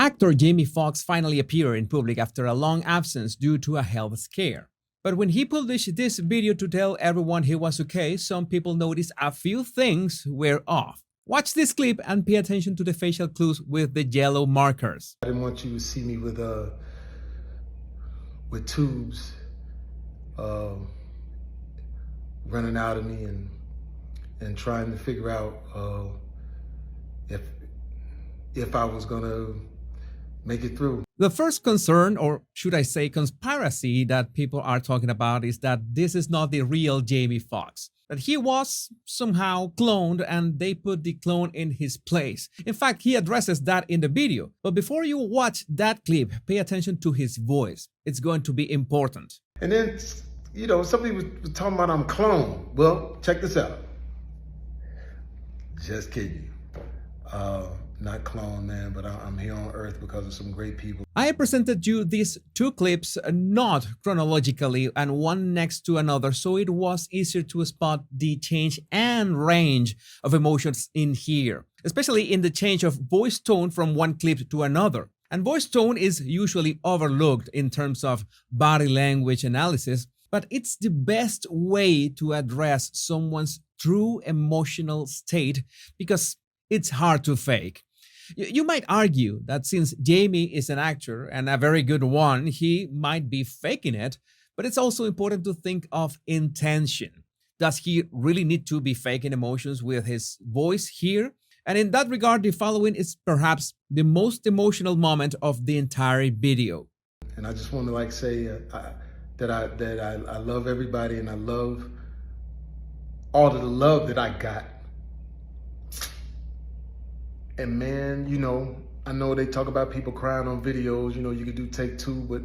Actor Jamie Foxx finally appeared in public after a long absence due to a health scare. But when he published this video to tell everyone he was okay, some people noticed a few things were off. Watch this clip and pay attention to the facial clues with the yellow markers. I didn't want you to see me with tubes running out of me and trying to figure out if I was gonna make it through. The first concern, or should I say conspiracy, that people are talking about is that this is not the real Jamie Foxx, that he was somehow cloned and they put the clone in his place. In fact, he addresses that in the video. But before you watch that clip, pay attention to his voice. It's going to be important. And then, you know, some people were talking about I'm cloned. Well, check this out. Just kidding. Not clone, man, but I'm here on Earth because of some great people. I presented you these two clips not chronologically and one next to another, so it was easier to spot the change and range of emotions in here, especially in the change of voice tone from one clip to another. And voice tone is usually overlooked in terms of body language analysis, but it's the best way to address someone's true emotional state because it's hard to fake. You might argue that since Jamie is an actor and a very good one, he might be faking it, but it's also important to think of intention. Does he really need to be faking emotions with his voice here? And in that regard, the following is perhaps the most emotional moment of the entire video. And I just want to say that I love everybody and I love all of the love that I got. And man, you know, I know they talk about people crying on videos, you know, you could do take two, but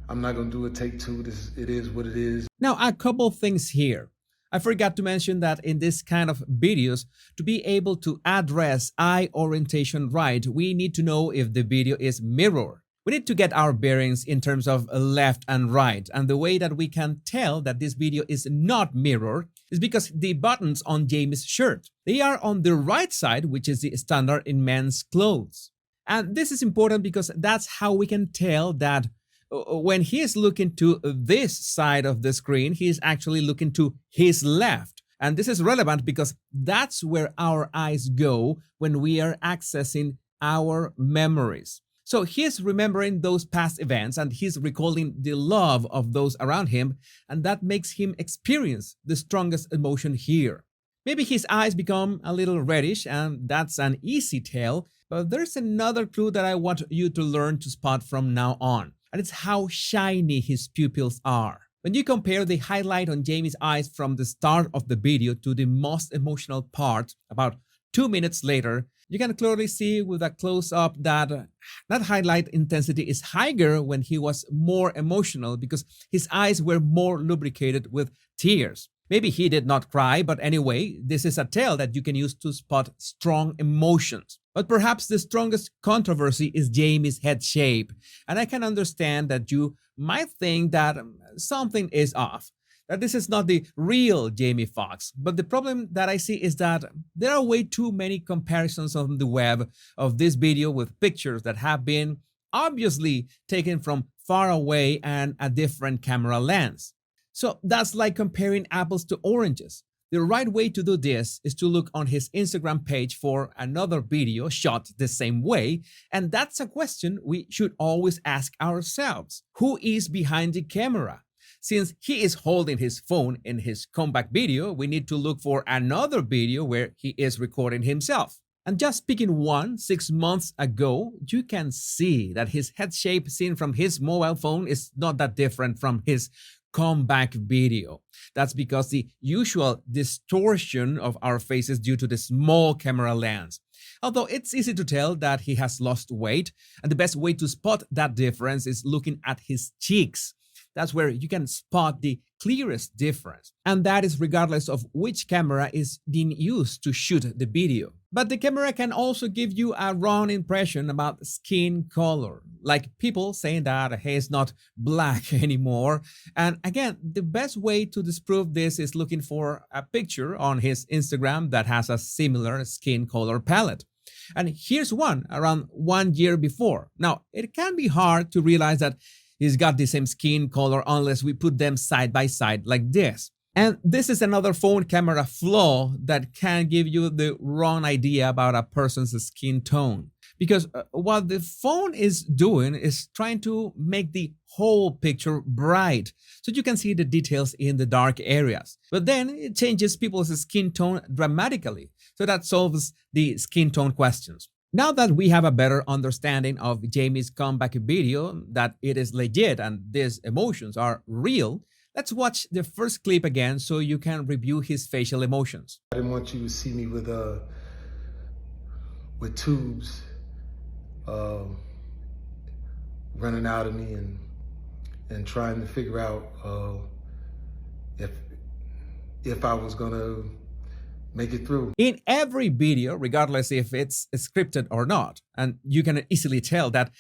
I'm not going to do a take two. It is what it is. Now, a couple things here. I forgot to mention that in this kind of videos, to be able to address eye orientation right, we need to know if the video is mirrored. We need to get our bearings in terms of left and right. And the way that we can tell that this video is not mirrored is because the buttons on Jamie's shirt, they are on the right side, which is the standard in men's clothes. And this is important because that's how we can tell that when he is looking to this side of the screen, he is actually looking to his left. And this is relevant because that's where our eyes go when we are accessing our memories. So he's remembering those past events and he's recalling the love of those around him, and that makes him experience the strongest emotion here. Maybe his eyes become a little reddish, and that's an easy tell, but there's another clue that I want you to learn to spot from now on, and it's how shiny his pupils are. When you compare the highlight on Jamie's eyes from the start of the video to the most emotional part, about 2 minutes later, you can clearly see with a close-up that highlight intensity is higher when he was more emotional because his eyes were more lubricated with tears. Maybe he did not cry, but anyway, this is a tell that you can use to spot strong emotions. But perhaps the strongest controversy is Jamie's head shape, and I can understand that you might think that something is off, that this is not the real Jamie Foxx. But the problem that I see is that there are way too many comparisons on the web of this video with pictures that have been obviously taken from far away and a different camera lens. So that's like comparing apples to oranges. The right way to do this is to look on his Instagram page for another video shot the same way, and that's a question we should always ask ourselves. Who is behind the camera? Since he is holding his phone in his comeback video, we need to look for another video where he is recording himself. And just picking one 6 months ago, you can see that his head shape seen from his mobile phone is not that different from his comeback video. That's because the usual distortion of our faces due to the small camera lens. Although it's easy to tell that he has lost weight, and the best way to spot that difference is looking at his cheeks. That's where you can spot the clearest difference. And that is regardless of which camera is being used to shoot the video. But the camera can also give you a wrong impression about skin color, like people saying that he is not black anymore. And again, the best way to disprove this is looking for a picture on his Instagram that has a similar skin color palette. And here's one around 1 year before. Now, it can be hard to realize that he's got the same skin color unless we put them side by side like this. And this is another phone camera flaw that can give you the wrong idea about a person's skin tone. Because what the phone is doing is trying to make the whole picture bright so you can see the details in the dark areas. But then it changes people's skin tone dramatically. So that solves the skin tone questions. Now that we have a better understanding of Jamie's comeback video, that it is legit and these emotions are real, let's watch the first clip again so you can review his facial emotions. I didn't want you to see me with tubes running out of me and trying to figure out if I was gonna make it through. In every video, regardless if it's scripted or not, and you can easily tell that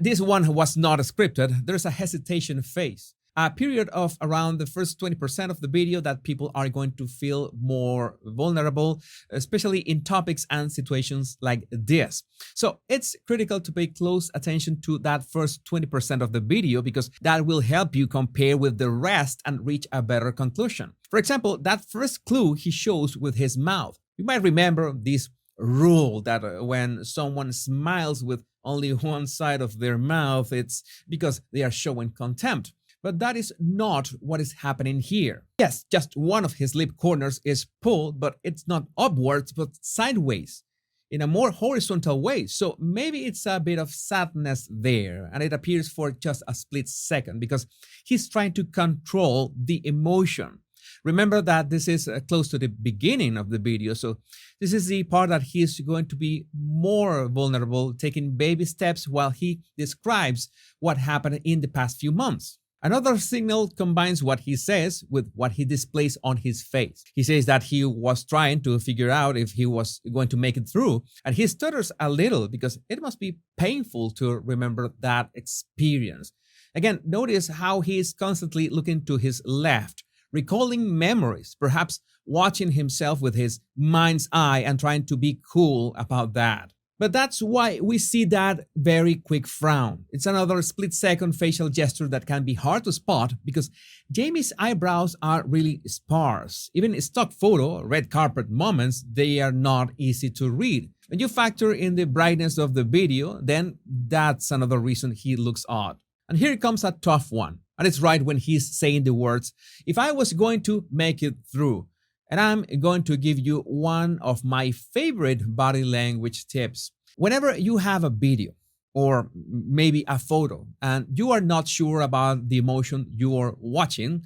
this one was not scripted, there's a hesitation phase. A period of around the first 20% of the video that people are going to feel more vulnerable, especially in topics and situations like this. So it's critical to pay close attention to that first 20% of the video because that will help you compare with the rest and reach a better conclusion. For example, that first clue he shows with his mouth. You might remember this rule that when someone smiles with only one side of their mouth, it's because they are showing contempt. But that is not what is happening here. Yes, just one of his lip corners is pulled, but it's not upwards, but sideways, in a more horizontal way. So maybe it's a bit of sadness there, and it appears for just a split second because he's trying to control the emotion. Remember that this is close to the beginning of the video, so this is the part that he's going to be more vulnerable, taking baby steps while he describes what happened in the past few months. Another signal combines what he says with what he displays on his face. He says that he was trying to figure out if he was going to make it through, and he stutters a little because it must be painful to remember that experience. Again, notice how he is constantly looking to his left, recalling memories, perhaps watching himself with his mind's eye and trying to be cool about that. But that's why we see that very quick frown. It's another split-second facial gesture that can be hard to spot because Jamie's eyebrows are really sparse. Even stock photo, red carpet moments, they are not easy to read. When you factor in the brightness of the video, then that's another reason he looks odd. And here comes a tough one. And it's right when he's saying the words, "If I was going to make it through." And I'm going to give you one of my favorite body language tips. Whenever you have a video or maybe a photo and you are not sure about the emotion you're watching,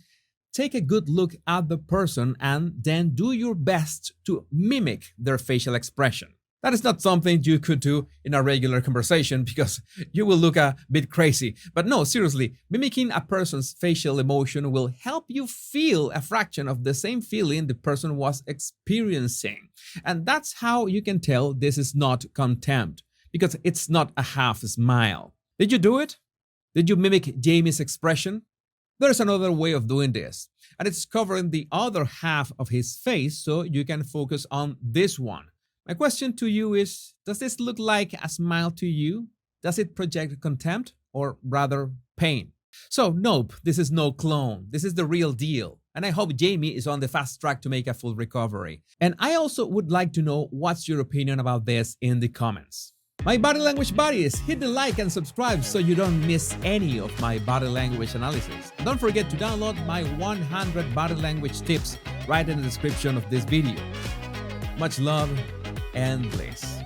take a good look at the person and then do your best to mimic their facial expression. That is not something you could do in a regular conversation because you will look a bit crazy. But no, seriously, mimicking a person's facial emotion will help you feel a fraction of the same feeling the person was experiencing. And that's how you can tell this is not contempt, because it's not a half smile. Did you do it? Did you mimic Jamie's expression? There's another way of doing this, and it's covering the other half of his face so you can focus on this one. My question to you is, does this look like a smile to you? Does it project contempt or rather pain? So nope, this is no clone. This is the real deal. And I hope Jamie is on the fast track to make a full recovery. And I also would like to know what's your opinion about this in the comments. My body language buddies, hit the like and subscribe so you don't miss any of my body language analysis. Don't forget to download my 100 body language tips right in the description of this video. Much love and bliss.